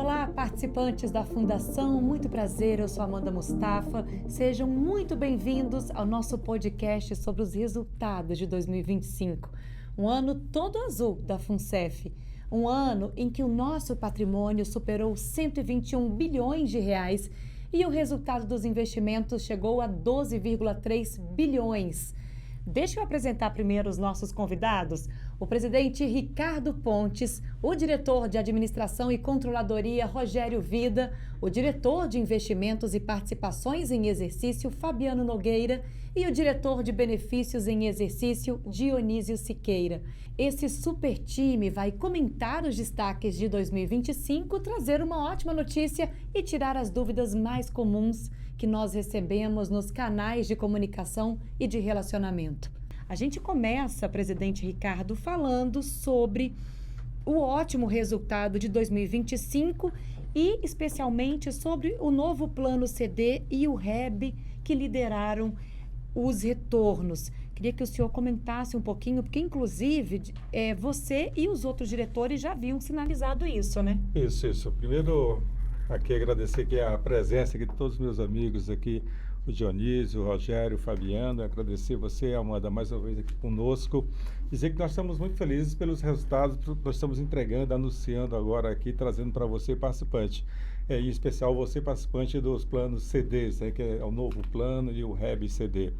Olá, participantes da Fundação, muito prazer, eu sou Amanda Mustafa. Sejam muito bem-vindos ao nosso podcast sobre os resultados de 2025. Um ano todo azul da FUNCEF. Um ano em que o nosso patrimônio superou 121 bilhões de reais e o resultado dos investimentos chegou a 12,3 bilhões. Deixa eu apresentar primeiro os nossos convidados. O presidente Ricardo Pontes, o diretor de Administração e Controladoria Rogério Vida, o diretor de Investimentos e Participações em Exercício Fabiano Nogueira e o diretor de Benefícios em Exercício Dionísio Siqueira. Esse super time vai comentar os destaques de 2025, trazer uma ótima notícia e tirar as dúvidas mais comuns que nós recebemos nos canais de comunicação e de relacionamento. A gente começa, presidente Ricardo, falando sobre o ótimo resultado de 2025 e especialmente sobre o novo plano CD e o REB que lideraram os retornos. Queria que o senhor comentasse um pouquinho, porque inclusive você e os outros diretores já haviam sinalizado isso, né? Isso. Primeiro, aqui agradecer aqui a presença aqui de todos os meus amigos aqui, o Dionísio, o Rogério, o Fabiano, agradecer você, Amanda, mais uma vez aqui conosco, dizer que nós estamos muito felizes pelos resultados que nós estamos entregando, anunciando agora aqui, trazendo para você, participante, em especial você, participante dos planos CDs, que é o novo plano e o REB CD.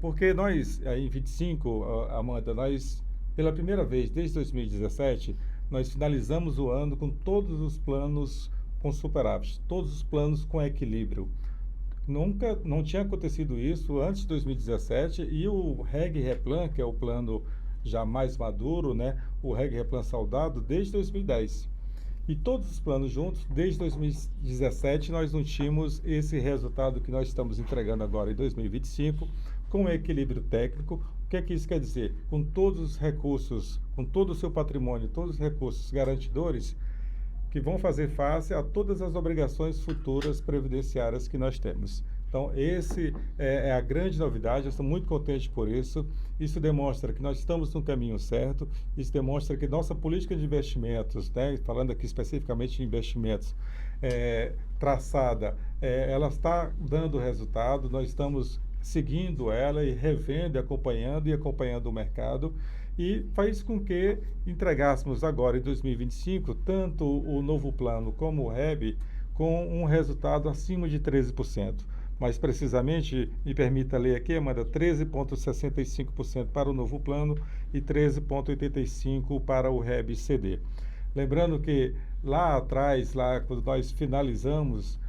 Porque nós, em 25, Amanda, nós, pela primeira vez desde 2017, nós finalizamos o ano com todos os planos com superávit, todos os planos com equilíbrio. Não tinha acontecido isso antes de 2017 e o REG Replan, que é o plano já mais maduro, né? O REG Replan Saudado, desde 2010. E todos os planos juntos, desde 2017, nós não tínhamos esse resultado que nós estamos entregando agora em 2025, com equilíbrio técnico. O que é que isso quer dizer? Com todos os recursos, com todo o seu patrimônio, todos os recursos garantidores, que vão fazer face a todas as obrigações futuras previdenciárias que nós temos. Então, esse é a grande novidade, eu estou muito contente por isso. Isso demonstra que nós estamos no caminho certo, isso demonstra que nossa política de investimentos, né, falando aqui especificamente de investimentos, traçada, ela está dando resultado, nós estamos seguindo ela e revendo, acompanhando o mercado, e faz com que entregássemos agora em 2025 tanto o novo plano como o REB com um resultado acima de 13%. Mais precisamente, me permita ler aqui, Amanda, 13,65% para o novo plano e 13,85% para o REB CD. Lembrando que lá atrás, quando nós finalizamos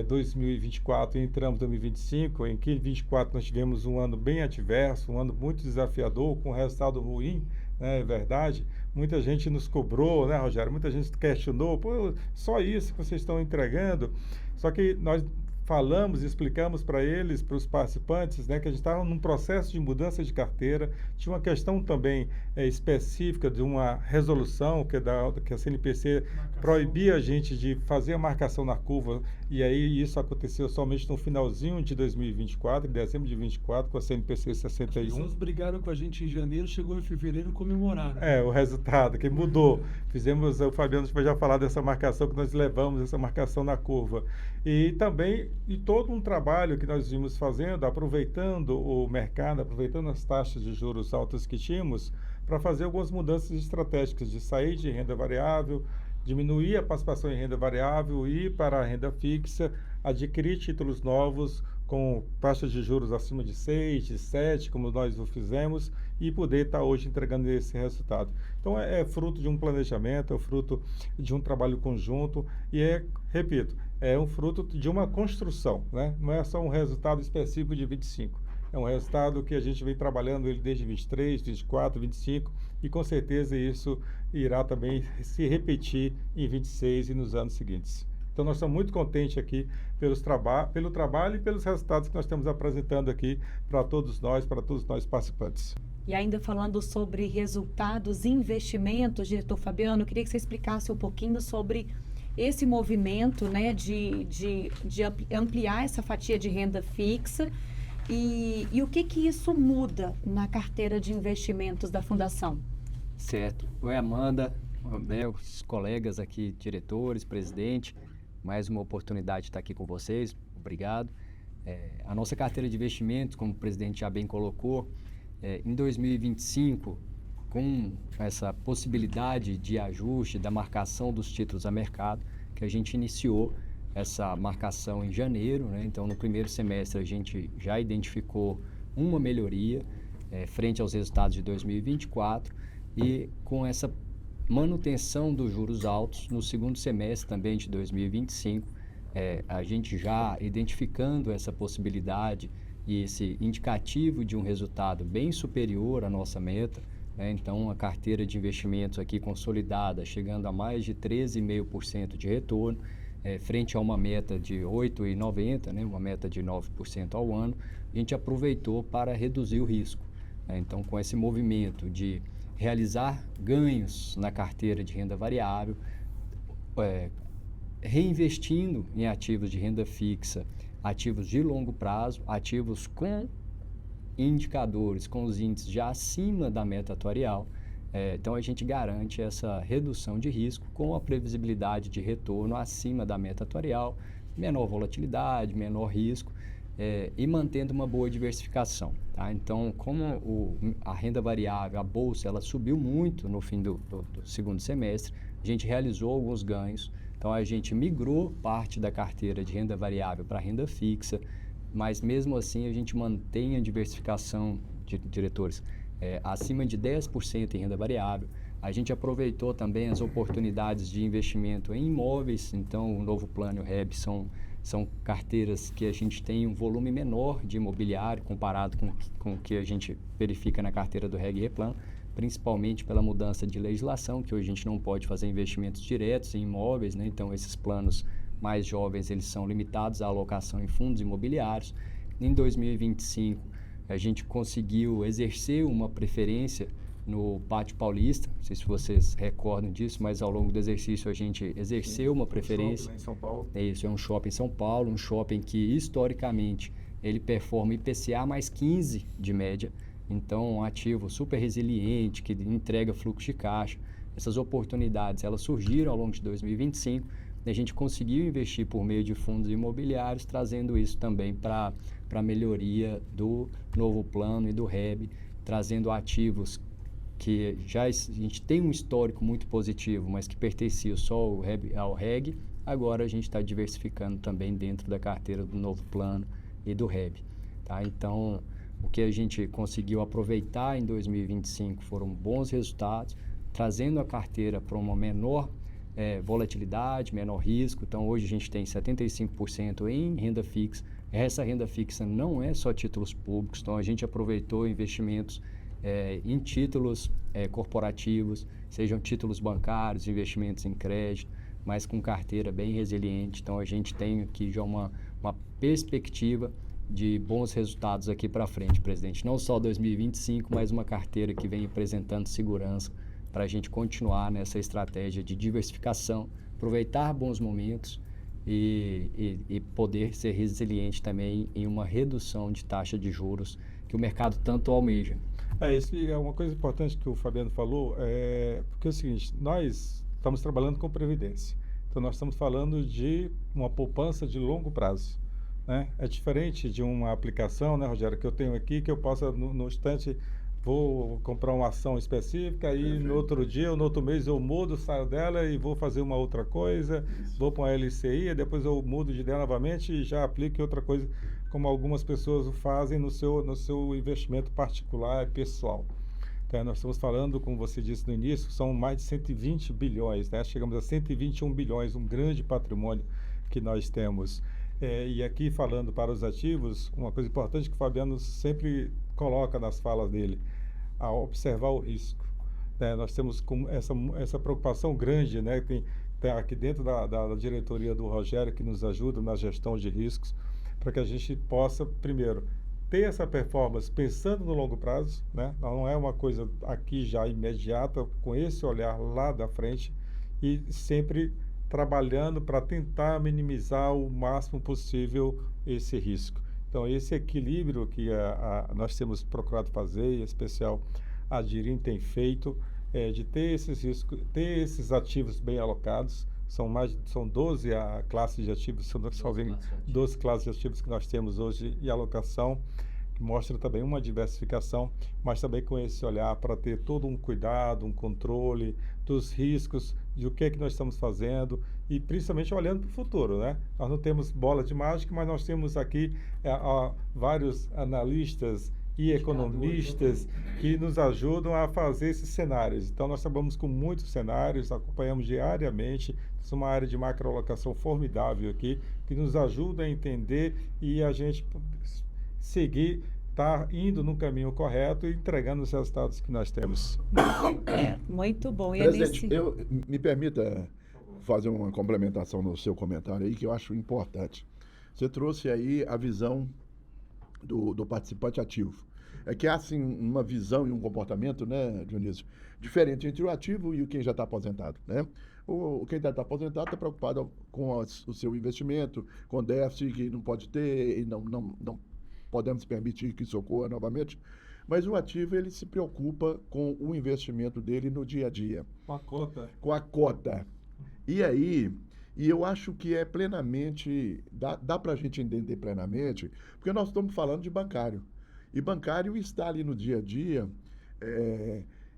2024 e entramos em 2025, em que em 2024 nós tivemos um ano bem adverso, um ano muito desafiador, com resultado ruim, né, é verdade. Muita gente nos cobrou, né, Rogério? Muita gente questionou, só isso que vocês estão entregando. Só que nós falamos e explicamos para eles, para os participantes, né, que a gente estava num processo de mudança de carteira, tinha uma questão também específica de uma resolução que a CNPC proibia a gente de fazer a marcação na curva, e aí isso aconteceu somente no finalzinho de 2024, em dezembro de 2024, com a CNPC 61. As pessoas brigaram com a gente em janeiro, chegou em fevereiro e comemoraram. O resultado que mudou. Fizemos, o Fabiano vai já falar dessa marcação, que nós levamos essa marcação na curva. E também todo um trabalho que nós vimos fazendo, aproveitando o mercado, aproveitando as taxas de juros altas que tínhamos, para fazer algumas mudanças estratégicas, de sair de renda variável, diminuir a participação em renda variável, ir para a renda fixa, adquirir títulos novos com taxas de juros acima de 6, de 7, como nós o fizemos, e poder estar hoje entregando esse resultado. Então, é fruto de um planejamento, é fruto de um trabalho conjunto e repito, é um fruto de uma construção, né? Não é só um resultado específico de 25. É um resultado que a gente vem trabalhando ele desde 23, 24, 25 e com certeza isso irá também se repetir em 26 e nos anos seguintes. Então, nós estamos muito contentes aqui pelo trabalho e pelos resultados que nós estamos apresentando aqui para todos nós participantes. E ainda falando sobre resultados e investimentos, diretor Fabiano, queria que você explicasse um pouquinho sobre esse movimento, né, de ampliar essa fatia de renda fixa e o que isso muda na carteira de investimentos da Fundação. Certo. Oi, Amanda. né, os colegas aqui, diretores, presidente, mais uma oportunidade de estar aqui com vocês. Obrigado. A nossa carteira de investimentos, como o presidente já bem colocou, em 2025, com essa possibilidade de ajuste da marcação dos títulos a mercado, que a gente iniciou essa marcação em janeiro, né? Então, no primeiro semestre, a gente já identificou uma melhoria frente aos resultados de 2024 e com essa manutenção dos juros altos no segundo semestre também de 2025, a gente já identificando essa possibilidade e esse indicativo de um resultado bem superior à nossa meta, né? Então, a carteira de investimentos aqui consolidada, chegando a mais de 13,5% de retorno, frente a uma meta de 8,90%, né? Uma meta de 9% ao ano, a gente aproveitou para reduzir o risco, né? Então, com esse movimento de realizar ganhos na carteira de renda variável, reinvestindo em ativos de renda fixa, ativos de longo prazo, ativos com indicadores, com os índices já acima da meta atuarial. Então, a gente garante essa redução de risco com a previsibilidade de retorno acima da meta atuarial, menor volatilidade, menor risco, e mantendo uma boa diversificação. Tá? Então, como a renda variável, a bolsa, ela subiu muito no fim do segundo semestre, a gente realizou alguns ganhos. Então, a gente migrou parte da carteira de renda variável para renda fixa, mas mesmo assim a gente mantém a diversificação de diretores acima de 10% em renda variável. A gente aproveitou também as oportunidades de investimento em imóveis, então o Novo Plano e o REB são carteiras que a gente tem um volume menor de imobiliário comparado com o que a gente verifica na carteira do REG e Replan, principalmente pela mudança de legislação, que hoje a gente não pode fazer investimentos diretos em imóveis, né? Então esses planos mais jovens, eles são limitados à alocação em fundos imobiliários. Em 2025, a gente conseguiu exercer uma preferência no Pátio Paulista, não sei se vocês recordam disso, mas ao longo do exercício a gente exerceu uma preferência. Shopping lá em São Paulo. Isso, é um shopping em São Paulo, um shopping que historicamente ele performa IPCA mais 15 de média, então um ativo super resiliente, que entrega fluxo de caixa. Essas oportunidades, elas surgiram ao longo de 2025, e a gente conseguiu investir por meio de fundos imobiliários, trazendo isso também para a melhoria do Novo Plano e do REB, trazendo ativos que a gente tem um histórico muito positivo, mas que pertencia só ao REG, agora a gente está diversificando também dentro da carteira do Novo Plano e do REB. Tá? Então, o que a gente conseguiu aproveitar em 2025 foram bons resultados, trazendo a carteira para uma menor volatilidade, menor risco. Então, hoje a gente tem 75% em renda fixa. Essa renda fixa não é só títulos públicos, então a gente aproveitou investimentos em títulos corporativos, sejam títulos bancários, investimentos em crédito, mas com carteira bem resiliente. Então, a gente tem aqui já uma perspectiva de bons resultados aqui para frente, presidente. Não só 2025, mas uma carteira que vem apresentando segurança para a gente continuar nessa estratégia de diversificação, aproveitar bons momentos e poder ser resiliente também em uma redução de taxa de juros que o mercado tanto almeja. Isso é uma coisa importante que o Fabiano falou, porque é o seguinte, nós estamos trabalhando com previdência, então nós estamos falando de uma poupança de longo prazo, né? É diferente de uma aplicação, né, Rogério, que eu tenho aqui, que eu possa no instante, vou comprar uma ação específica, aí no outro dia ou no outro mês eu mudo, saio dela e vou fazer uma outra coisa, vou para uma LCI, e depois eu mudo de ideia novamente e já aplico outra coisa, como algumas pessoas fazem no seu investimento particular e pessoal. Então, nós estamos falando, como você disse no início, são mais de 120 bilhões, né? Chegamos a 121 bilhões, um grande patrimônio que nós temos. E aqui, falando para os ativos, uma coisa importante que o Fabiano sempre coloca nas falas dele, a observar o risco. Nós temos essa preocupação grande, né? Tem aqui dentro da diretoria do Rogério, que nos ajuda na gestão de riscos, para que a gente possa, primeiro, ter essa performance pensando no longo prazo, né? Não é uma coisa aqui já imediata, com esse olhar lá da frente, e sempre trabalhando para tentar minimizar o máximo possível esse risco. Então, esse equilíbrio que nós temos procurado fazer, em especial a Dirim tem feito, de ter esses riscos, ter esses ativos bem alocados. São 12 a classes de ativos, são 12 classes de ativos que nós temos hoje em alocação, que mostra também uma diversificação, mas também com esse olhar para ter todo um cuidado, um controle dos riscos, de o que é que nós estamos fazendo e principalmente olhando para o futuro, né? Nós não temos bola de mágica, mas nós temos aqui vários analistas e economistas que nos ajudam a fazer esses cenários. Então, nós trabalhamos com muitos cenários, acompanhamos diariamente, temos uma área de macroalocação formidável aqui, que nos ajuda a entender e a gente seguir, estar indo no caminho correto e entregando os resultados que nós temos. Muito bom. E Presidente, me permita fazer uma complementação no seu comentário aí, que eu acho importante. Você trouxe aí a visão do participante ativo. É que há, assim, uma visão e um comportamento, né, Dionísio, diferente entre o ativo e o quem já está aposentado, né? Quem está aposentado está preocupado com o seu investimento, com déficit que não pode ter e não podemos permitir que isso ocorra novamente. Mas o ativo, ele se preocupa com o investimento dele no dia a dia. Com a cota. Com a cota. E aí... E eu acho que é plenamente, dá para a gente entender plenamente, porque nós estamos falando de bancário. E bancário está ali no dia a dia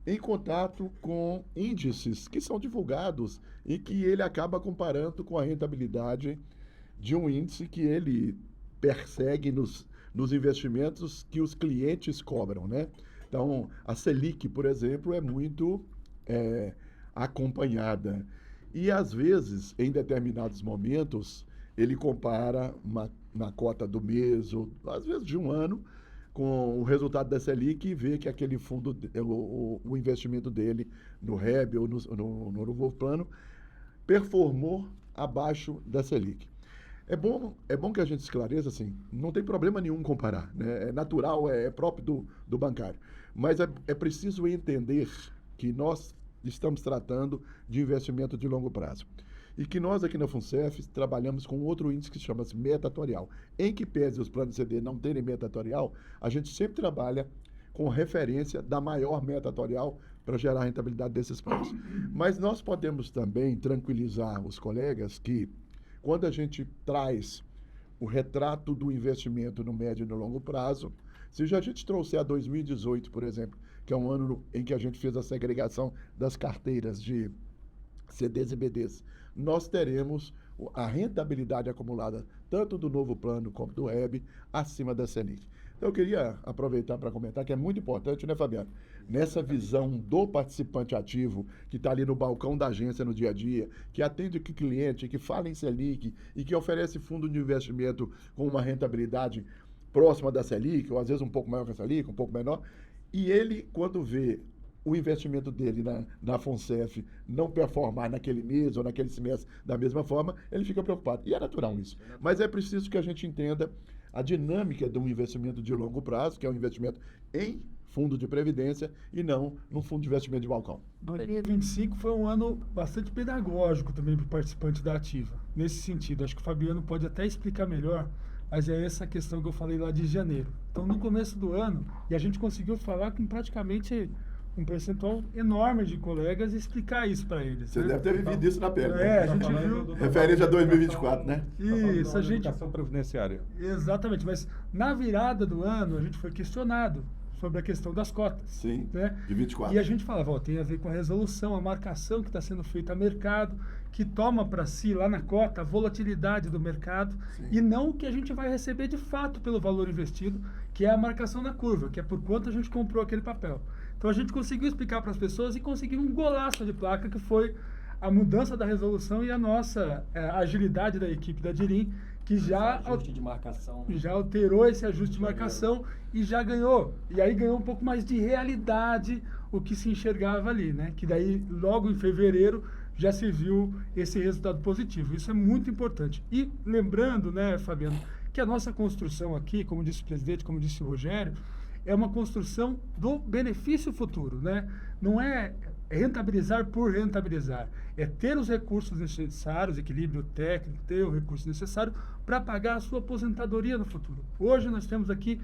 em contato com índices que são divulgados e que ele acaba comparando com a rentabilidade de um índice que ele persegue nos investimentos que os clientes cobram, né? Então, a Selic, por exemplo, é muito acompanhada. E, às vezes, em determinados momentos, ele compara na cota do mês, ou às vezes de um ano, com o resultado da Selic e vê que aquele fundo, o investimento dele no REB ou no novo plano, performou abaixo da Selic. É bom que a gente esclareça, assim, não tem problema nenhum comparar, né? É natural, é próprio do bancário. Mas é preciso entender que nós estamos tratando de investimento de longo prazo. E que nós aqui na FUNCEF trabalhamos com outro índice que chama-se meta atuarial. Em que pese os planos CD não terem meta atuarial, a gente sempre trabalha com referência da maior meta atuarial para gerar a rentabilidade desses planos. Mas nós podemos também tranquilizar os colegas que, quando a gente traz o retrato do investimento no médio e no longo prazo, se a gente trouxer a 2018, por exemplo, que é um ano em que a gente fez a segregação das carteiras de CDs e BDs, nós teremos a rentabilidade acumulada tanto do novo plano como do REB acima da Selic. Então, eu queria aproveitar para comentar que é muito importante, né, Fabiano? Nessa visão do participante ativo, que está ali no balcão da agência no dia a dia, que atende o cliente, que fala em Selic e que oferece fundo de investimento com uma rentabilidade próxima da Selic, ou às vezes um pouco maior que a Selic, um pouco menor, e ele, quando vê o investimento dele na FUNCEF não performar naquele mês ou naquele semestre da mesma forma, ele fica preocupado. E é natural isso. Mas é preciso que a gente entenda a dinâmica de um investimento de longo prazo, que é um investimento em fundo de previdência e não num fundo de investimento de balcão. 2025 foi um ano bastante pedagógico também para o participante da Ativa. Nesse sentido, acho que o Fabiano pode até explicar melhor, mas é essa questão que eu falei lá de janeiro. Então, no começo do ano, e a gente conseguiu falar com praticamente um percentual enorme de colegas e explicar isso para eles. Você deve ter vivido isso na pele. A gente viu. Referente a 2024, né? Isso, a gente... Educação previdenciária. Exatamente, mas na virada do ano a gente foi questionado sobre a questão das cotas. Sim, né? de 24. E a gente falava, tem a ver com a resolução, a marcação que está sendo feita a mercado, que toma para si lá na cota a volatilidade do mercado. Sim. E não o que a gente vai receber de fato pelo valor investido, que é a marcação na curva, que é por quanto a gente comprou aquele papel. Então a gente conseguiu explicar para as pessoas e conseguiu um golaço de placa, que foi a mudança da resolução e a nossa agilidade da equipe da Dirim, que já alterou esse ajuste de marcação e já ganhou. E aí ganhou um pouco mais de realidade o que se enxergava ali, né? Que daí, logo em fevereiro, já se viu esse resultado positivo. Isso é muito importante. E lembrando, né, Fabiano, que a nossa construção aqui, como disse o presidente, como disse o Rogério, é uma construção do benefício futuro, né? Não é rentabilizar por rentabilizar, é ter os recursos necessários, equilíbrio técnico, ter o recurso necessário para pagar a sua aposentadoria no futuro. Hoje nós temos aqui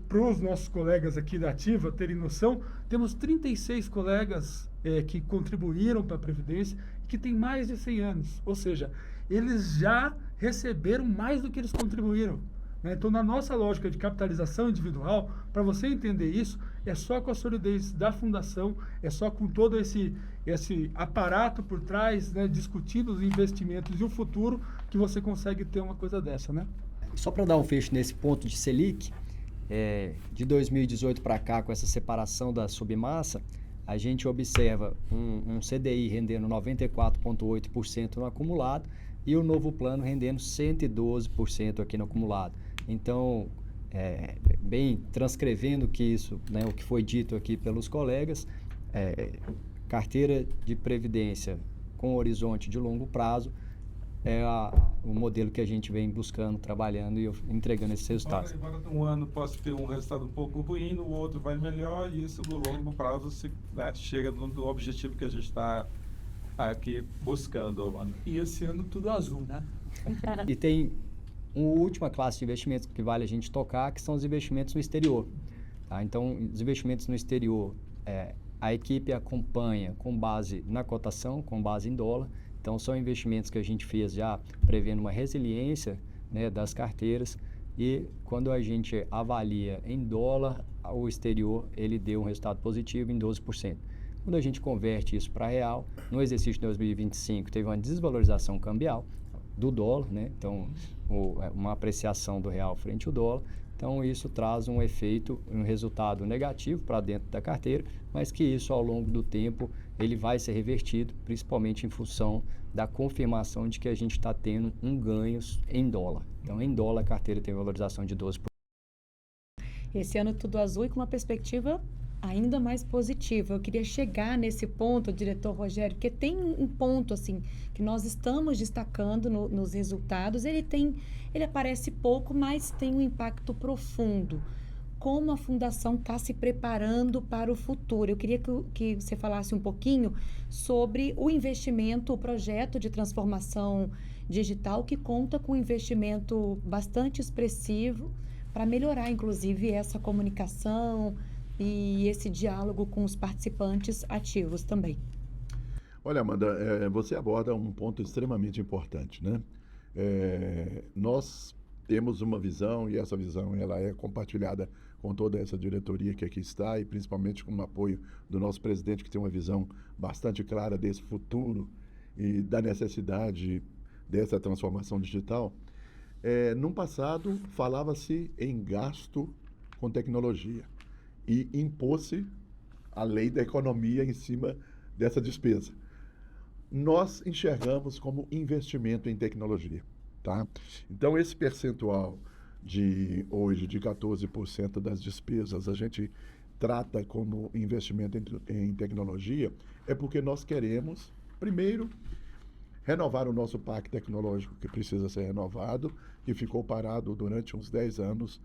para os nossos colegas aqui da Ativa terem noção, temos 36 colegas que contribuíram para a Previdência, que têm mais de 100 anos. Ou seja, eles já receberam mais do que eles contribuíram. Né? Então, na nossa lógica de capitalização individual, para você entender isso, é só com a solidez da fundação, é só com todo esse aparato por trás, né, discutindo os investimentos e o futuro, que você consegue ter uma coisa dessa, né? Só para dar um fecho nesse ponto de Selic, de 2018 para cá, com essa separação da submassa, a gente observa um CDI rendendo 94,8% no acumulado e o novo plano rendendo 112% aqui no acumulado. Então, bem transcrevendo que isso, né, o que foi dito aqui pelos colegas, carteira de previdência com horizonte de longo prazo é o modelo que a gente vem buscando, trabalhando e entregando esses resultados. Agora, um ano posso ter um resultado um pouco ruim, no outro vai melhor, e isso no longo prazo chega no objetivo que a gente está aqui buscando, mano. E esse ano tudo azul, né? E tem uma última classe de investimentos que vale a gente tocar, que são os investimentos no exterior. Tá? Então, os investimentos no exterior, a equipe acompanha com base na cotação, com base em dólar. Então, são investimentos que a gente fez já prevendo uma resiliência, né, das carteiras, e quando a gente avalia em dólar, o exterior ele deu um resultado positivo em 12%. Quando a gente converte isso para real, no exercício de 2025 teve uma desvalorização cambial do dólar, né? Então, uma apreciação do real frente ao dólar. Então, isso traz um efeito, um resultado negativo para dentro da carteira, mas que isso, ao longo do tempo, ele vai ser revertido, principalmente em função da confirmação de que a gente está tendo um ganho em dólar. Então, em dólar, a carteira tem valorização de 12%. Esse ano tudo azul e com uma perspectiva ainda mais positiva. Eu queria chegar nesse ponto, diretor Rogério, porque tem um ponto assim que nós estamos destacando nos resultados. Ele aparece pouco, mas tem um impacto profundo. Como a Fundação está se preparando para o futuro? Eu queria que você falasse um pouquinho sobre o investimento, o projeto de transformação digital, que conta com um investimento bastante expressivo para melhorar, inclusive, essa comunicação e esse diálogo com os participantes ativos também. Olha, Amanda, você aborda um ponto extremamente importante, né? Nós temos uma visão, e essa visão ela é compartilhada com toda essa diretoria que aqui está, e principalmente com o apoio do nosso presidente, que tem uma visão bastante clara desse futuro e da necessidade dessa transformação digital. No passado, falava-se em gasto com tecnologia e impôs-se a lei da economia em cima dessa despesa. Nós enxergamos como investimento em tecnologia, tá? Então, esse percentual hoje de 14% das despesas a gente trata como investimento em tecnologia, é porque nós queremos, primeiro, renovar o nosso parque tecnológico, que precisa ser renovado, que ficou parado durante uns 10 anos,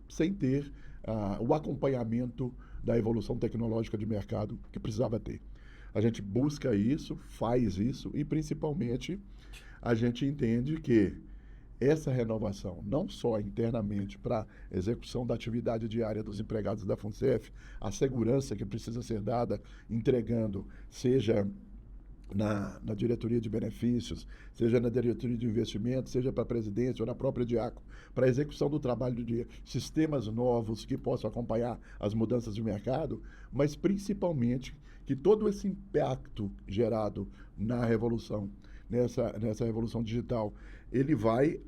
sem ter o acompanhamento da evolução tecnológica de mercado que precisava ter. A gente busca isso, faz isso e, principalmente, a gente entende que essa renovação, não só internamente para execução da atividade diária dos empregados da FUNCEF, a segurança que precisa ser dada, entregando, seja na diretoria de benefícios, seja na diretoria de investimentos, seja para a presidência ou na própria Diaco, para a execução do trabalho de sistemas novos que possam acompanhar as mudanças de mercado, mas principalmente que todo esse impacto gerado na revolução, nessa revolução digital, ele vai,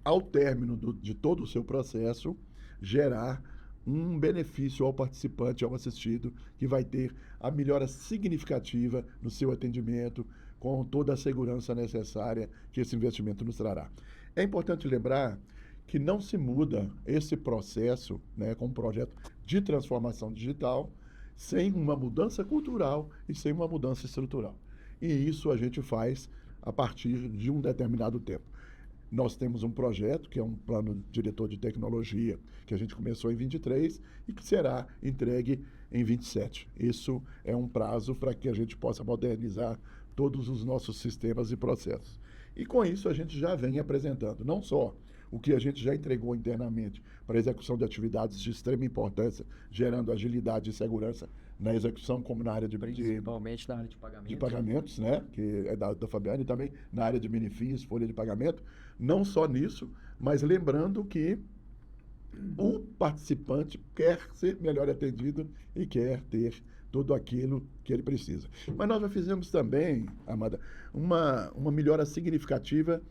ao término de todo o seu processo, gerar um benefício ao participante, ao assistido, que vai ter a melhora significativa no seu atendimento, com toda a segurança necessária que esse investimento nos trará. É importante lembrar que não se muda esse processo, né, com um projeto de transformação digital, sem uma mudança cultural e sem uma mudança estrutural. E isso a gente faz a partir de um determinado tempo. Nós temos um projeto, que é um plano diretor de tecnologia, que a gente começou em 23 e que será entregue em 27. Isso é um prazo para que a gente possa modernizar todos os nossos sistemas e processos. E com isso a gente já vem apresentando não só o que a gente já entregou internamente para a execução de atividades de extrema importância, gerando agilidade e segurança na execução, como na área Principalmente na área de pagamento. de pagamentos, né? Que é da Fabiana, e também na área de mini-FIIs, folha de pagamento. Não só nisso, mas lembrando que o participante quer ser melhor atendido e quer ter tudo aquilo que ele precisa. Mas nós já fizemos também, Amanda, uma melhora significativa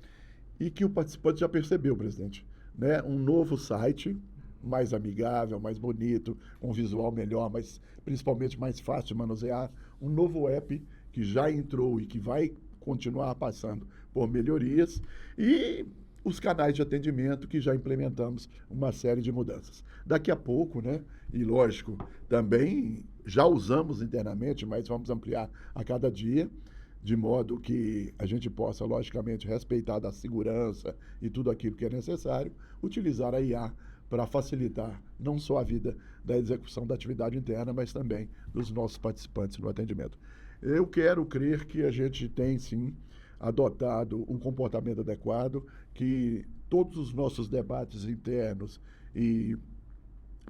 e que o participante já percebeu, presidente, né? Um novo site, mais amigável, mais bonito, com visual melhor, mas principalmente mais fácil de manusear. Um novo app que já entrou e que vai continuar passando por melhorias. E os canais de atendimento que já implementamos uma série de mudanças. Daqui a pouco, né? E lógico, também já usamos internamente, mas vamos ampliar a cada dia, de modo que a gente possa, logicamente, respeitar a segurança e tudo aquilo que é necessário, utilizar a IA para facilitar não só a vida da execução da atividade interna, mas também dos nossos participantes no atendimento. Eu quero crer que a gente tem, sim, adotado um comportamento adequado, que todos os nossos debates internos e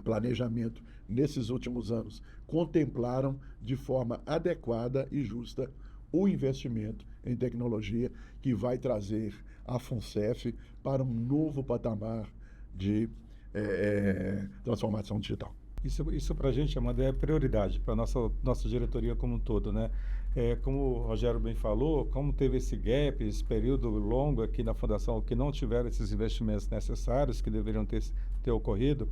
planejamento nesses últimos anos contemplaram de forma adequada e justa o investimento em tecnologia que vai trazer a FUNCEF para um novo patamar de transformação digital. Isso para a gente, Amanda, é prioridade para a nossa diretoria como um todo, né? Como o Rogério bem falou, como teve esse gap, esse período longo aqui na Fundação, que não tiveram esses investimentos necessários que deveriam ter ocorrido,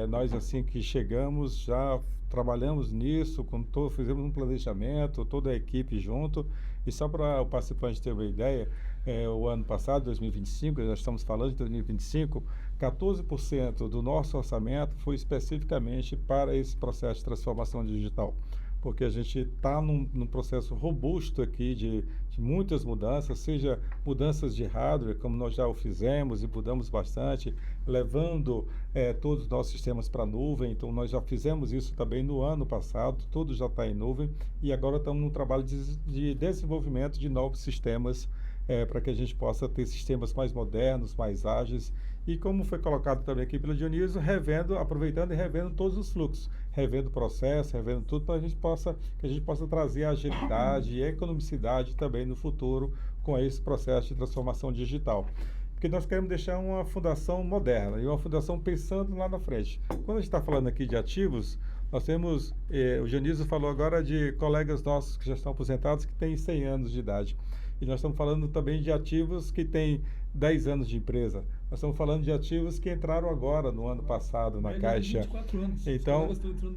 nós, assim que chegamos, já trabalhamos nisso, fizemos um planejamento, toda a equipe junto, e só para o participante ter uma ideia, o ano passado, 2025, nós estamos falando de 2025, 14% do nosso orçamento foi especificamente para esse processo de transformação digital, porque a gente está num processo robusto aqui de muitas mudanças, seja mudanças de hardware, como nós já o fizemos e mudamos bastante, levando todos os nossos sistemas para a nuvem. Então, nós já fizemos isso também no ano passado, tudo já está em nuvem, e agora estamos num trabalho de desenvolvimento de novos sistemas, para que a gente possa ter sistemas mais modernos, mais ágeis, e como foi colocado também aqui pelo Dionísio, aproveitando e revendo todos os fluxos, revendo o processo, revendo tudo, para que a gente possa trazer agilidade e economicidade também no futuro com esse processo de transformação digital. Porque nós queremos deixar uma fundação moderna e uma fundação pensando lá na frente. Quando a gente está falando aqui de ativos, nós temos, o Dionísio falou agora de colegas nossos que já estão aposentados que têm 100 anos de idade. E nós estamos falando também de ativos que têm 10 anos de empresa. Nós estamos falando de ativos que entraram agora, no ano passado, na Caixa. 24 anos. Então,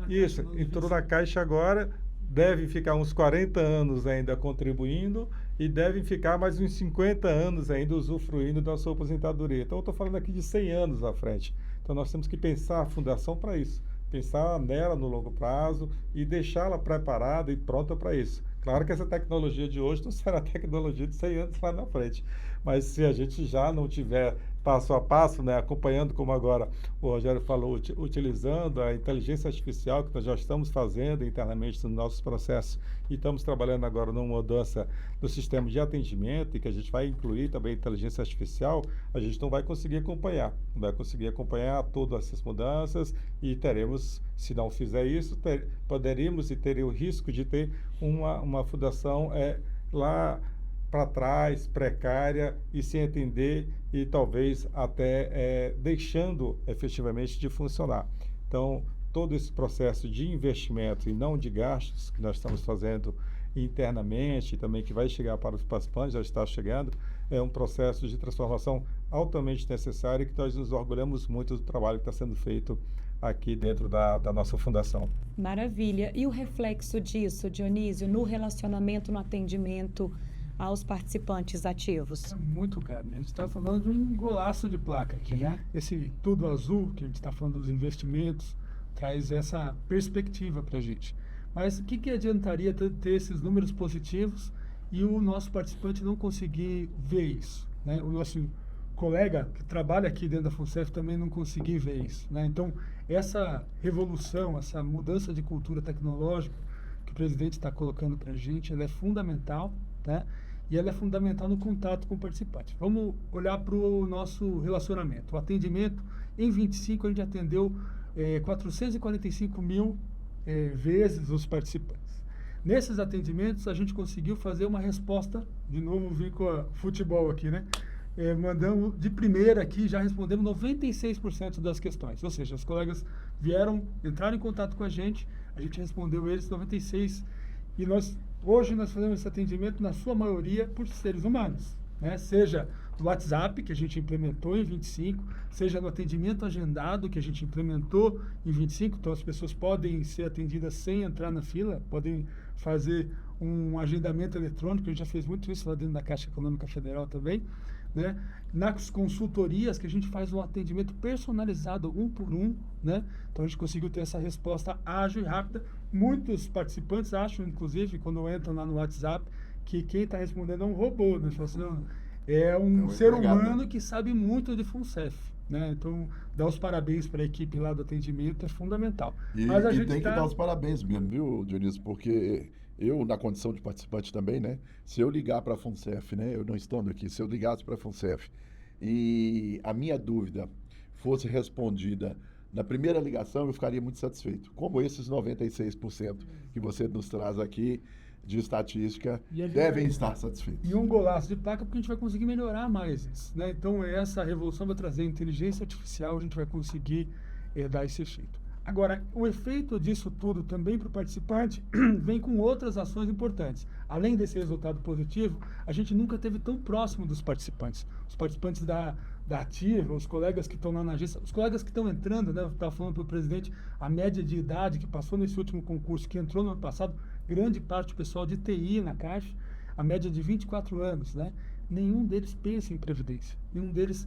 isso, entrou na Caixa agora, devem ficar uns 40 anos ainda contribuindo e devem ficar mais uns 50 anos ainda usufruindo da sua aposentadoria. Então, eu estou falando aqui de 100 anos à frente. Então, nós temos que pensar a fundação para isso. Pensar nela no longo prazo e deixá-la preparada e pronta para isso. Claro que essa tecnologia de hoje não será a tecnologia de 100 anos lá na frente, mas se a gente já não tiver passo a passo, né, acompanhando como agora o Rogério falou, utilizando a inteligência artificial que nós já estamos fazendo internamente nos nossos processos e estamos trabalhando agora numa mudança do sistema de atendimento e que a gente vai incluir também a inteligência artificial, a gente não vai conseguir acompanhar todas essas mudanças e teremos, se não fizer isso, poderíamos e teria o risco de ter uma fundação lá para trás, precária e sem atender e talvez até deixando efetivamente de funcionar. Então, todo esse processo de investimento e não de gastos que nós estamos fazendo internamente, também que vai chegar para os participantes, já está chegando, é um processo de transformação altamente necessário e que nós nos orgulhamos muito do trabalho que está sendo feito aqui dentro da nossa fundação. Maravilha. E o reflexo disso, Dionísio, no relacionamento, no atendimento aos participantes ativos? É muito caro, né? A gente está falando de um golaço de placa aqui, né? Esse tudo azul, que a gente está falando dos investimentos, traz essa perspectiva para a gente. Mas o que adiantaria ter esses números positivos e o nosso participante não conseguir ver isso, né? O nosso colega que trabalha aqui dentro da FUNCEF também não conseguir ver isso, né? Então, essa revolução, essa mudança de cultura tecnológica que o presidente está colocando para a gente, ela é fundamental, né? e ela é fundamental no contato com o participante. Vamos olhar para o nosso relacionamento. O atendimento, em 25, a gente atendeu 445 mil vezes os participantes. Nesses atendimentos, a gente conseguiu fazer uma resposta, de novo vim com o futebol aqui, né? Mandamos de primeira aqui, já respondemos 96% das questões. Ou seja, os colegas entraram em contato com a gente respondeu eles 96%. E hoje nós fazemos esse atendimento, na sua maioria, por seres humanos, né? Seja no WhatsApp, que a gente implementou em 25, seja no atendimento agendado, que a gente implementou em 25, então as pessoas podem ser atendidas sem entrar na fila, podem fazer um agendamento eletrônico, a gente já fez muito isso lá dentro da Caixa Econômica Federal também, né? Nas consultorias, que a gente faz um atendimento personalizado, um por um, né? Então a gente conseguiu ter essa resposta ágil e rápida. Muitos participantes acham, inclusive, quando entram lá no WhatsApp, que quem está respondendo é um robô, né? Falam assim, não, é um ser humano que sabe muito de FUNCEF, né? Então, dar os parabéns para a equipe lá do atendimento é fundamental. Mas a gente tem que dar os parabéns mesmo, viu, Dionísio? Porque eu, na condição de participante também, né? Se eu ligar para a FUNCEF, né? Eu não estou aqui, se eu ligasse para a FUNCEF e a minha dúvida fosse respondida na primeira ligação, eu ficaria muito satisfeito. Como esses 96% que você nos traz aqui de estatística devem estar satisfeitos. E um golaço de placa, porque a gente vai conseguir melhorar mais isso, né? Então, essa revolução vai trazer inteligência artificial, a gente vai conseguir dar esse efeito. Agora, o efeito disso tudo também para o participante vem com outras ações importantes. Além desse resultado positivo, a gente nunca esteve tão próximo dos participantes. Os participantes da Ativa, os colegas que estão lá na agência, os colegas que estão entrando, né? Eu estava falando para o presidente, a média de idade que passou nesse último concurso, que entrou no ano passado, grande parte do pessoal de TI na Caixa, a média de 24 anos, né? Nenhum deles pensa em previdência. Nenhum deles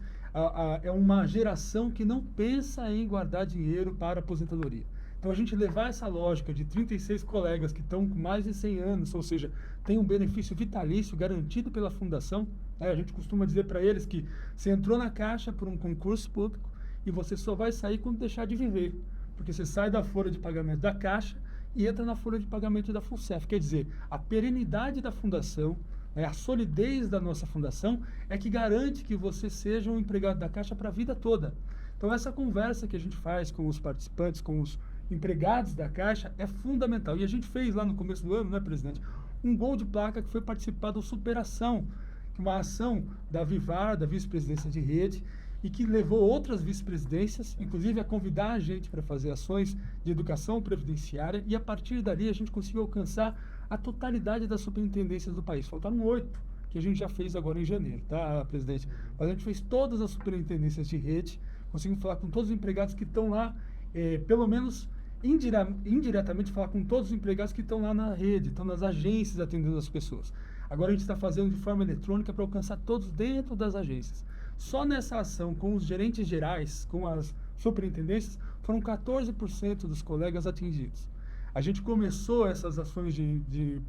é uma geração que não pensa em guardar dinheiro para a aposentadoria. Então, a gente levar essa lógica de 36 colegas que estão com mais de 100 anos, ou seja, tem um benefício vitalício garantido pela fundação, né? A gente costuma dizer para eles que você entrou na Caixa por um concurso público e você só vai sair quando deixar de viver, porque você sai da folha de pagamento da Caixa e entra na folha de pagamento da FUNCEF. Quer dizer, a perenidade da fundação, a solidez da nossa fundação é que garante que você seja um empregado da Caixa para a vida toda. Então, essa conversa que a gente faz com os participantes, com os empregados da Caixa, é fundamental. E a gente fez lá no começo do ano, né, presidente, um gol de placa que foi participar do Superação, uma ação da Vivar, da Vice-Presidência de Rede, e que levou outras vice-presidências, inclusive a convidar a gente para fazer ações de educação previdenciária, e a partir dali a gente conseguiu alcançar a totalidade das superintendências do país. Faltaram 8, que a gente já fez agora em janeiro, tá, presidente? Mas a gente fez todas as superintendências de rede, conseguimos falar com todos os empregados que estão lá, pelo menos indiretamente falar com todos os empregados que estão lá na rede, estão nas agências atendendo as pessoas. Agora a gente está fazendo de forma eletrônica para alcançar todos dentro das agências. Só nessa ação com os gerentes gerais, com as superintendências, foram 14% dos colegas atingidos. A gente começou essas ações de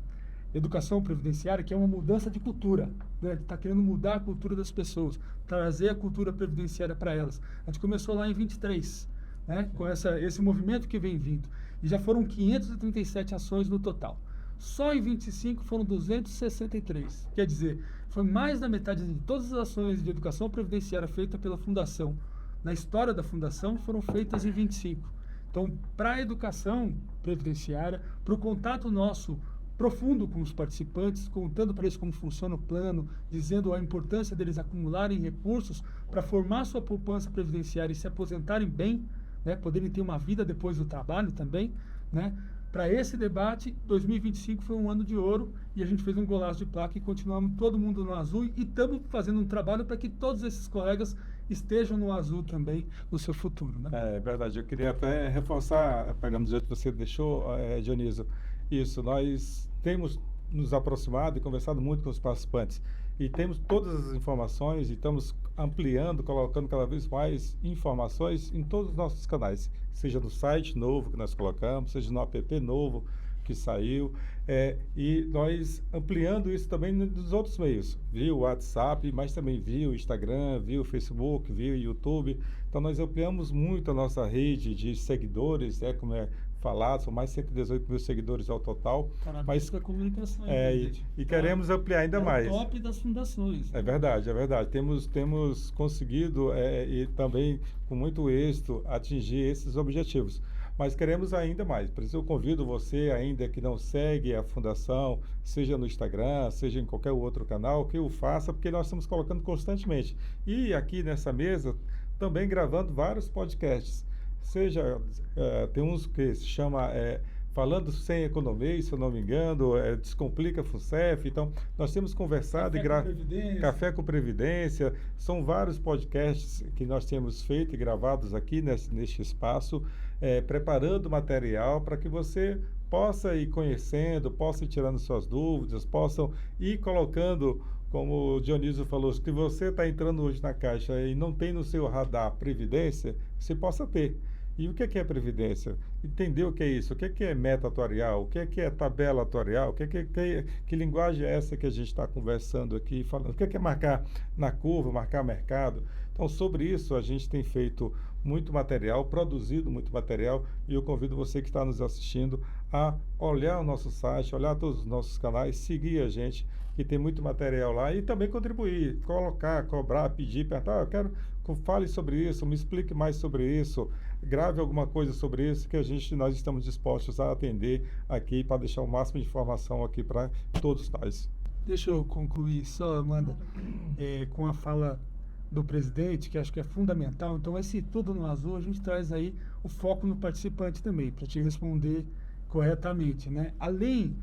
educação previdenciária, que é uma mudança de cultura, né? Está querendo mudar a cultura das pessoas, trazer a cultura previdenciária para elas. A gente começou lá em 23, né? Com esse movimento que vem vindo. E já foram 537 ações no total. Só em 25 foram 263. Quer dizer, foi mais da metade de todas as ações de educação previdenciária feitas pela Fundação, na história da Fundação, foram feitas em 25. Então, para a educação previdenciária, para o contato nosso profundo com os participantes, contando para eles como funciona o plano, dizendo a importância deles acumularem recursos para formar sua poupança previdenciária e se aposentarem bem, né, poderem ter uma vida depois do trabalho também, né? Para esse debate, 2025 foi um ano de ouro e a gente fez um golaço de placa e continuamos todo mundo no azul e estamos fazendo um trabalho para que todos esses colegas estejam no azul também no seu futuro, né? É verdade. Eu queria até reforçar, pegando o jeito que você deixou, Dionísio, isso. Nós temos nos aproximado e conversado muito com os participantes e temos todas as informações e estamos ampliando, colocando cada vez mais informações em todos os nossos canais, seja no site novo que nós colocamos, seja no app novo que saiu, e nós ampliando isso também nos outros meios, via o WhatsApp, mas também via o Instagram, via o Facebook, via o YouTube. Então nós ampliamos muito a nossa rede de seguidores, como falado, são mais de 118 mil seguidores ao total. Parabéns pela comunicação. E queremos ampliar ainda mais. É o top das fundações. É verdade, é verdade. Temos conseguido e também com muito êxito atingir esses objetivos. Mas queremos ainda mais. Por isso eu convido você ainda que não segue a Fundação, seja no Instagram, seja em qualquer outro canal, que o faça, porque nós estamos colocando constantemente. E aqui nessa mesa, também gravando vários podcasts. Tem uns que se chama Falando Sem Economia, se eu não me engano, Descomplica FUNCEF. Então, nós temos conversado Café com Previdência. São vários podcasts que nós temos feito e gravados aqui neste espaço, preparando material para que você possa ir conhecendo, possa ir tirando suas dúvidas, possam ir colocando, como o Dionísio falou, se você está entrando hoje na Caixa e não tem no seu radar Previdência, você possa ter. E o que é Previdência? Entender o que é isso, o que é meta atuarial, o que é tabela atuarial, que linguagem é essa que a gente está conversando aqui, falando, o que é marcar na curva, marcar mercado. Então, sobre isso, a gente tem feito muito material, produzido muito material, e eu convido você que está nos assistindo a olhar o nosso site, olhar todos os nossos canais, seguir a gente, que tem muito material lá, e também contribuir, colocar, cobrar, pedir, perguntar, eu quero que fale sobre isso, me explique mais sobre isso, grave alguma coisa sobre isso, que nós estamos dispostos a atender aqui para deixar o máximo de informação aqui para todos nós. Deixa eu concluir só, Amanda, com a fala do presidente, que acho que é fundamental. Então, esse Tudo no Azul, a gente traz aí o foco no participante também, para te responder corretamente, né? Além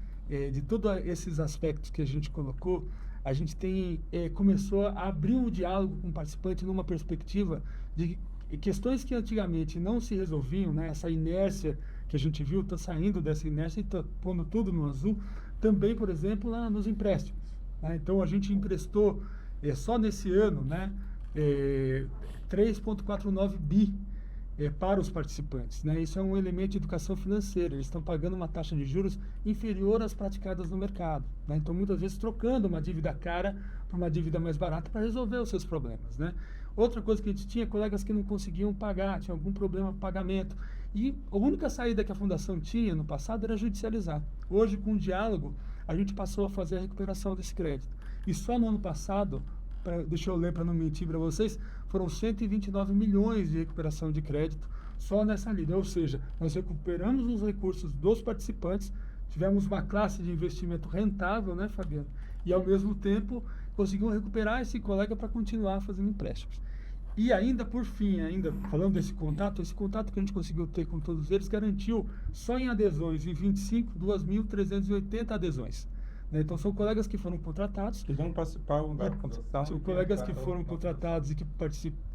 de todos esses aspectos que a gente colocou, a gente começou a abrir um diálogo com o participante numa perspectiva de questões que antigamente não se resolviam, né? Essa inércia que a gente viu, está saindo dessa inércia e está pondo tudo no azul. Também, por exemplo, lá nos empréstimos, né? Então, a gente emprestou só nesse ano, né, 3,49 bi para os participantes, né? Isso é um elemento de educação financeira. Eles estão pagando uma taxa de juros inferior às praticadas no mercado, né? Então, muitas vezes, trocando uma dívida cara por uma dívida mais barata para resolver os seus problemas, né? Outra coisa que a gente tinha, colegas que não conseguiam pagar, tinham algum problema com pagamento. E a única saída que a Fundação tinha no passado era judicializar. Hoje, com o diálogo, a gente passou a fazer a recuperação desse crédito. E só no ano passado, deixa eu ler para não mentir para vocês, foram 129 milhões de recuperação de crédito só nessa linha. Ou seja, nós recuperamos os recursos dos participantes, tivemos uma classe de investimento rentável, né, Fabiano? E, ao mesmo tempo, conseguimos recuperar esse colega para continuar fazendo empréstimos. E ainda, por fim, falando desse contato, esse contato que a gente conseguiu ter com todos eles garantiu, só em adesões, em 25, 2.380 adesões. Né? Então, são colegas que foram contratados. Que não participavam da contratação. São colegas que foram contratados e que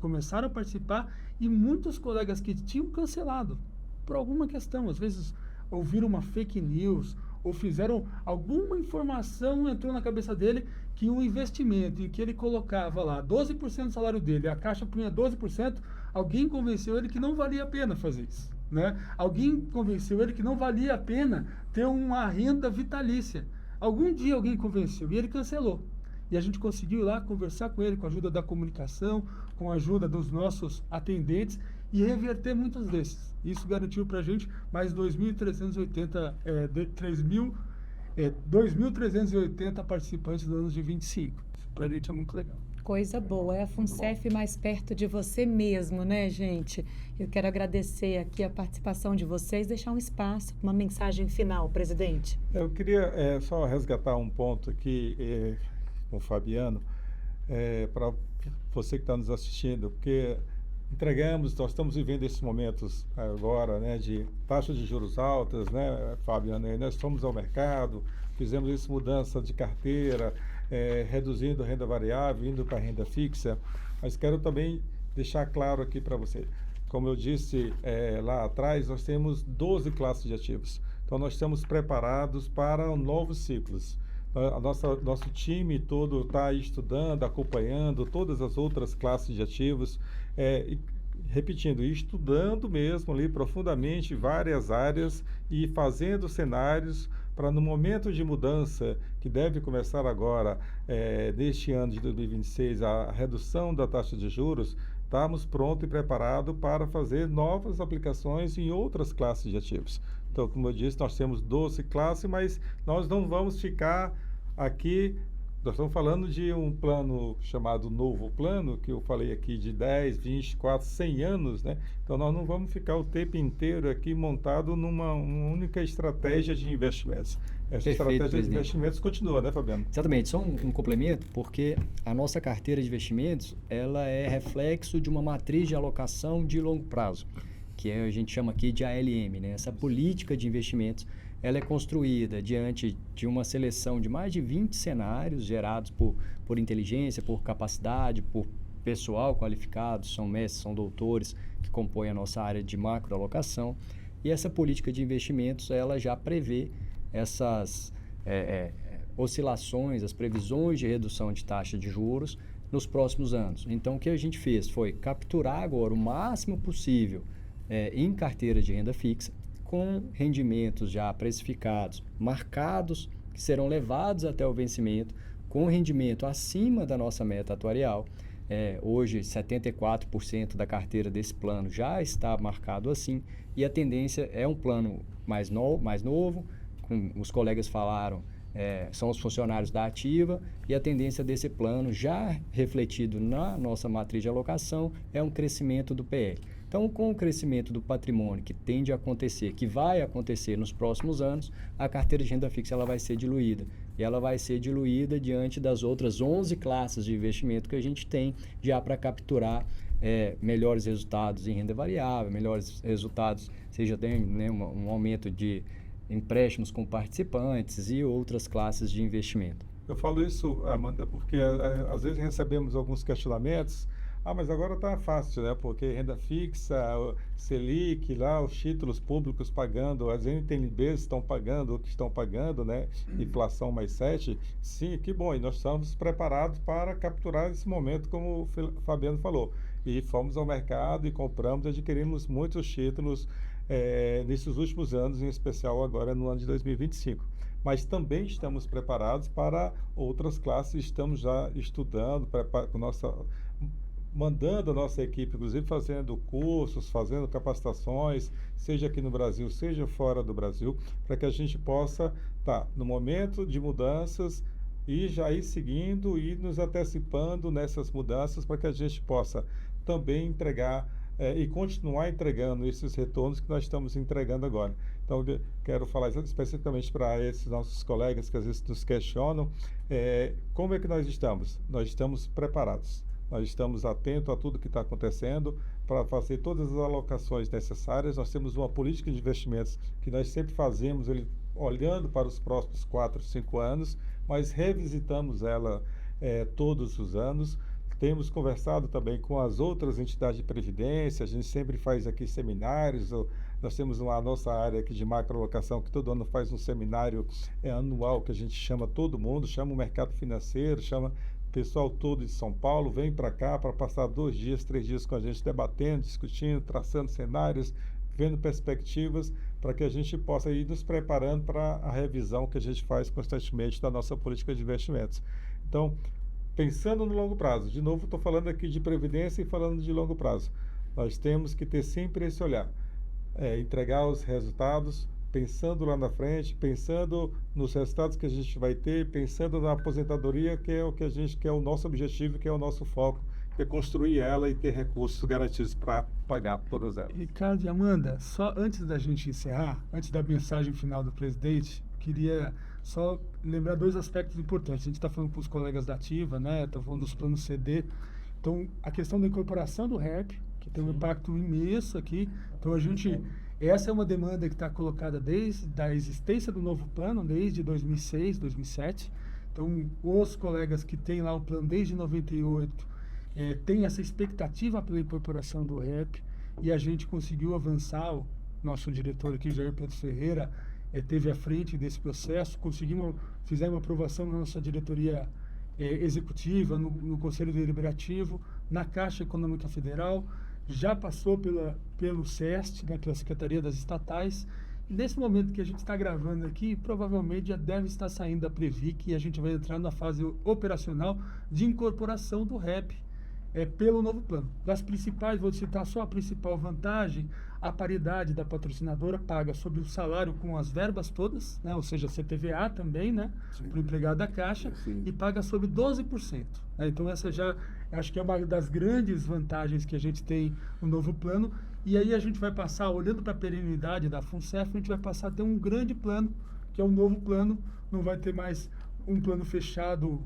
começaram a participar, e muitos colegas que tinham cancelado por alguma questão. Às vezes, ouviram uma fake news, ou fizeram alguma informação, entrou na cabeça dele que um investimento em que ele colocava lá 12% do salário dele, a Caixa punha 12%, alguém convenceu ele que não valia a pena fazer isso, né? Alguém convenceu ele que não valia a pena ter uma renda vitalícia. Algum dia alguém convenceu e ele cancelou. E a gente conseguiu ir lá conversar com ele, com a ajuda da comunicação, com a ajuda dos nossos atendentes, e reverter muitos desses. Isso garantiu para a gente mais 2.380 participantes dos anos de 25. Para a gente é muito legal. Coisa boa, é a FUNCEF mais perto de você mesmo, né, gente? Eu quero agradecer aqui a participação de vocês, deixar um espaço, uma mensagem final, presidente. Eu queria só resgatar um ponto aqui com o Fabiano, para você que está nos assistindo, porque nós estamos vivendo esses momentos agora, né, de taxas de juros altas, né, Fabiano? Nós fomos ao mercado, fizemos isso, mudança de carteira, reduzindo a renda variável, indo para a renda fixa, mas quero também deixar claro aqui para você, como eu disse lá atrás, nós temos 12 classes de ativos, então nós estamos preparados para novos ciclos. Nosso time todo está estudando, acompanhando todas as outras classes de ativos, repetindo, estudando mesmo ali profundamente várias áreas e fazendo cenários para, no momento de mudança que deve começar agora, neste ano de 2026, a redução da taxa de juros, estamos prontos e preparados para fazer novas aplicações em outras classes de ativos. Então, como eu disse, nós temos 12 classes, mas nós não vamos ficar aqui. Nós estamos falando de um plano chamado Novo Plano, que eu falei aqui de 10, 24, 100 anos, né? Então, nós não vamos ficar o tempo inteiro aqui montado numa única estratégia de investimentos. Essa Perfeito, estratégia presidente. de investimentos continua, né, Fabiano? Exatamente, só um complemento, porque a nossa carteira de investimentos, ela é reflexo de uma matriz de alocação de longo prazo, que a gente chama aqui de ALM, né? Essa política de investimentos, ela é construída diante de uma seleção de mais de 20 cenários gerados por inteligência, por capacidade, por pessoal qualificado, são mestres, são doutores que compõem a nossa área de macroalocação. E essa política de investimentos, ela já prevê essas oscilações, as previsões de redução de taxa de juros nos próximos anos. Então, o que a gente fez foi capturar agora o máximo possível em carteira de renda fixa, com rendimentos já precificados, marcados, que serão levados até o vencimento, com rendimento acima da nossa meta atuarial. Hoje, 74% da carteira desse plano já está marcado assim, e a tendência é um plano mais novo, como os colegas falaram, são os funcionários da ativa, e a tendência desse plano, já refletido na nossa matriz de alocação, é um crescimento do PL. Então, com o crescimento do patrimônio que tende a acontecer, que vai acontecer nos próximos anos, a carteira de renda fixa ela vai ser diluída. E ela vai ser diluída diante das outras 11 classes de investimento que a gente tem já para capturar melhores resultados em renda variável, melhores resultados, seja tem um aumento de empréstimos com participantes e outras classes de investimento. Eu falo isso, Amanda, porque às vezes recebemos alguns questionamentos. Mas agora está fácil, né? Porque renda fixa, Selic, lá os títulos públicos pagando, as NTNBs estão pagando, o que estão pagando, né? Inflação mais 7. Sim, que bom. E nós estamos preparados para capturar esse momento, como o Fabiano falou. E fomos ao mercado e compramos, adquirimos muitos títulos nesses últimos anos, em especial agora no ano de 2025. Mas também estamos preparados para outras classes, estamos já estudando, mandando a nossa equipe, inclusive fazendo cursos, fazendo capacitações, seja aqui no Brasil, seja fora do Brasil, para que a gente possa estar no momento de mudanças e já ir seguindo e nos antecipando nessas mudanças, para que a gente possa também entregar e continuar entregando esses retornos que nós estamos entregando agora. Então, eu quero falar especificamente para esses nossos colegas que às vezes nos questionam, como é que nós estamos? Nós estamos preparados. Nós estamos atentos a tudo que está acontecendo para fazer todas as alocações necessárias. Nós temos uma política de investimentos que nós sempre fazemos, olhando para os próximos 4, 5 anos, mas revisitamos ela todos os anos. Temos conversado também com as outras entidades de previdência, a gente sempre faz aqui seminários, nós temos a nossa área aqui de macroalocação, que todo ano faz um seminário anual, que a gente chama todo mundo, chama o mercado financeiro, chama o pessoal todo de São Paulo, vem para cá para passar 2 dias, 3 dias com a gente, debatendo, discutindo, traçando cenários, vendo perspectivas, para que a gente possa ir nos preparando para a revisão que a gente faz constantemente da nossa política de investimentos. Então, pensando no longo prazo, de novo estou falando aqui de previdência e falando de longo prazo, nós temos que ter sempre esse olhar, entregar os resultados, pensando lá na frente, pensando nos resultados que a gente vai ter, pensando na aposentadoria, que é o que a gente quer, o nosso objetivo, que é o nosso foco, que é construir ela e ter recursos garantidos para pagar todas elas. Ricardo e Amanda, só antes da gente encerrar, antes da mensagem final do presidente, queria só lembrar 2 aspectos importantes. A gente está falando para os colegas da Ativa, né? Está falando dos planos CD. Então, a questão da incorporação do REP, que tem um impacto imenso aqui. Então, essa é uma demanda que está colocada desde a existência do novo plano, desde 2006, 2007. Então, os colegas que têm lá o plano desde 98 têm essa expectativa pela incorporação do REP, e a gente conseguiu avançar. O nosso diretor aqui, Jair Pedro Ferreira, teve à frente desse processo, fizemos uma aprovação na nossa diretoria executiva, no Conselho Deliberativo, na Caixa Econômica Federal, já passou pelo SEST, né, pela Secretaria das Estatais, e nesse momento que a gente está gravando aqui, provavelmente já deve estar saindo da Previc e a gente vai entrar na fase operacional de incorporação do REP pelo novo plano. Das principais, vou citar só a principal vantagem, a paridade da patrocinadora paga sobre o salário com as verbas todas, né? Ou seja, CPVA também, né? Para o empregado da Caixa, Sim. e paga sobre 12%. Né? Então, essa já acho que é uma das grandes vantagens que a gente tem no novo plano. E aí a gente vai passar, olhando para a perenidade da FUNCEF, a gente vai passar a ter um grande plano, que é o novo plano. Não vai ter mais um plano fechado,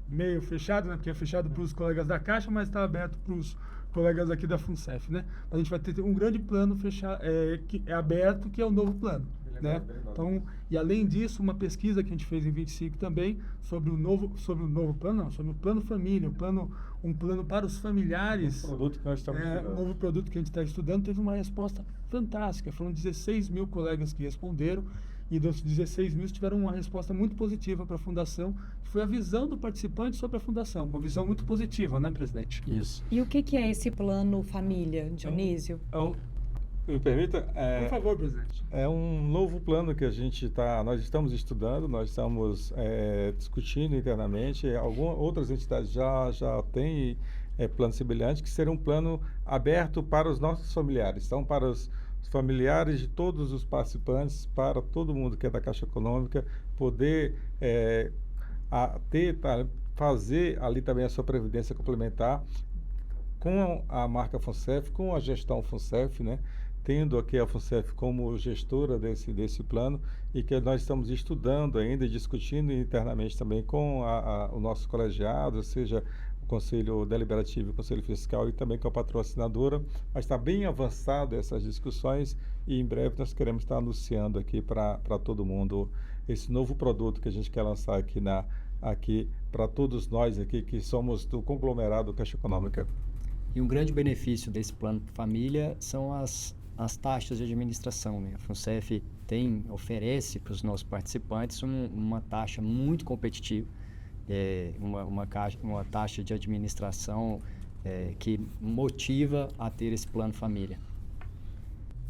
meio fechado, né? Porque é fechado para os colegas da Caixa, mas está aberto para os colegas aqui da FUNCEF, né? A gente vai ter um grande plano fechado, que é aberto, que é o novo plano, né? Então, e além disso, uma pesquisa que a gente fez em 25 também sobre o novo plano, não, sobre o plano família, um plano para os familiares. Um produto que nós estamos estudando. Um novo produto que a gente está estudando, teve uma resposta fantástica. Foram 16 mil colegas que responderam, e dos 16 mil tiveram uma resposta muito positiva para a Fundação, que foi a visão do participante sobre a Fundação. Uma visão muito positiva, né, presidente? Isso. E o que é esse plano família, Dionísio? Me permita? Por favor, presidente. É um novo plano que nós estamos estudando, nós estamos discutindo internamente. Outras entidades já têm plano semelhante, que será um plano aberto para os nossos familiares. Então, para os familiares de todos os participantes, para todo mundo que é da Caixa Econômica, poder fazer ali também a sua previdência complementar com a marca FUNCEF, com a gestão FUNCEF, né? Tendo aqui a FUNCEF como gestora desse plano, e que nós estamos estudando ainda e discutindo internamente também com o nosso colegiado, seja o Conselho Deliberativo e o Conselho Fiscal, e também com a patrocinadora. Mas está bem avançado essas discussões, e em breve nós queremos estar anunciando aqui para todo mundo esse novo produto que a gente quer lançar aqui para todos nós aqui que somos do conglomerado Caixa Econômica. E um grande benefício desse plano família são as taxas de administração, né? A FUNCEF oferece para os nossos participantes uma taxa muito competitiva, uma taxa de administração que motiva a ter esse plano família.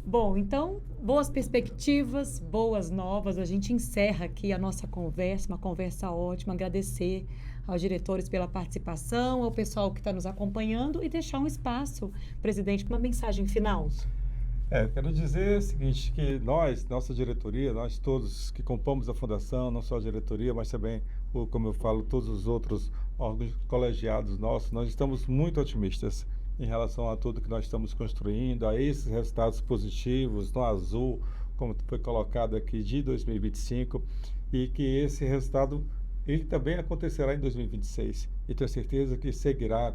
Bom, então, boas perspectivas, boas novas. A gente encerra aqui a nossa conversa, uma conversa ótima. Agradecer aos diretores pela participação, ao pessoal que está nos acompanhando, e deixar um espaço, presidente, para uma mensagem final. Quero dizer o seguinte, que nossa diretoria, nós todos que compomos a Fundação, não só a diretoria, mas também, como eu falo, todos os outros órgãos colegiados nossos, nós estamos muito otimistas em relação a tudo que nós estamos construindo, a esses resultados positivos no azul, como foi colocado aqui, de 2025, e que esse resultado ele também acontecerá em 2026. E tenho certeza que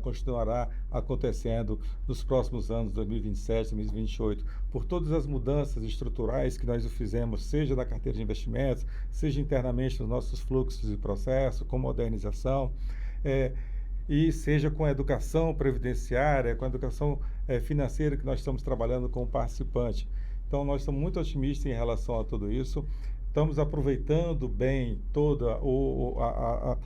continuará acontecendo nos próximos anos, 2027, 2028, por todas as mudanças estruturais que nós fizemos, seja na carteira de investimentos, seja internamente nos nossos fluxos e processos, com modernização, e seja com a educação previdenciária, com a educação financeira que nós estamos trabalhando com o participante. Então, nós estamos muito otimistas em relação a tudo isso. Estamos aproveitando bem o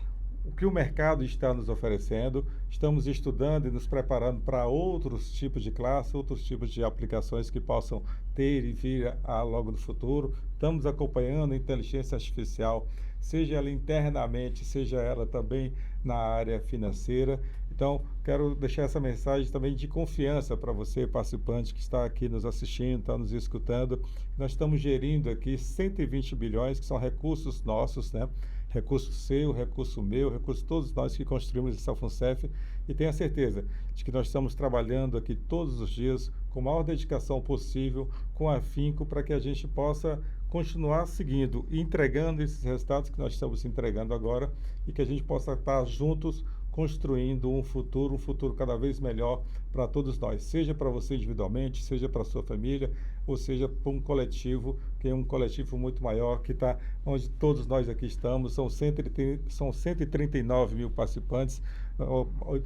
que o mercado está nos oferecendo, estamos estudando e nos preparando para outros tipos de classe, outros tipos de aplicações que possam ter e vir logo no futuro. Estamos acompanhando a inteligência artificial, seja ela internamente, seja ela também na área financeira. Então, quero deixar essa mensagem também de confiança para você, participante, que está aqui nos assistindo, está nos escutando. Nós estamos gerindo aqui 120 bilhões, que são recursos nossos, né? Recurso seu, recurso meu, recurso de todos nós que construímos essa FUNCEF, e tenha certeza de que nós estamos trabalhando aqui todos os dias com a maior dedicação possível, com afinco, para que a gente possa continuar seguindo e entregando esses resultados que nós estamos entregando agora, e que a gente possa estar juntos construindo um futuro cada vez melhor para todos nós, seja para você individualmente, seja para a sua família, ou seja para um coletivo, que é um coletivo muito maior, que está onde todos nós aqui estamos. São 139 mil participantes,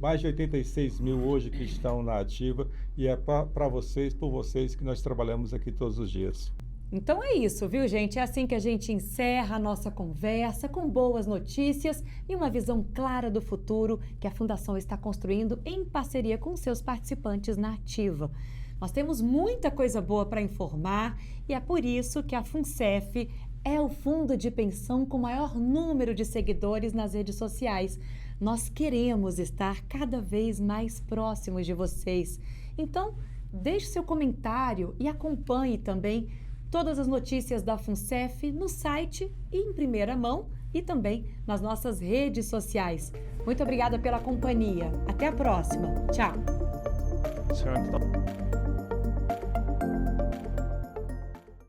mais de 86 mil hoje que estão na ativa, e é para vocês, por vocês, que nós trabalhamos aqui todos os dias. Então é isso, viu, gente? É assim que a gente encerra a nossa conversa, com boas notícias e uma visão clara do futuro que a Fundação está construindo em parceria com seus participantes na ativa. Nós temos muita coisa boa para informar, e é por isso que a FUNCEF é o fundo de pensão com maior número de seguidores nas redes sociais. Nós queremos estar cada vez mais próximos de vocês. Então, deixe seu comentário e acompanhe também todas as notícias da FUNCEF no site e em primeira mão e também nas nossas redes sociais. Muito obrigada pela companhia. Até a próxima. Tchau. Tchau.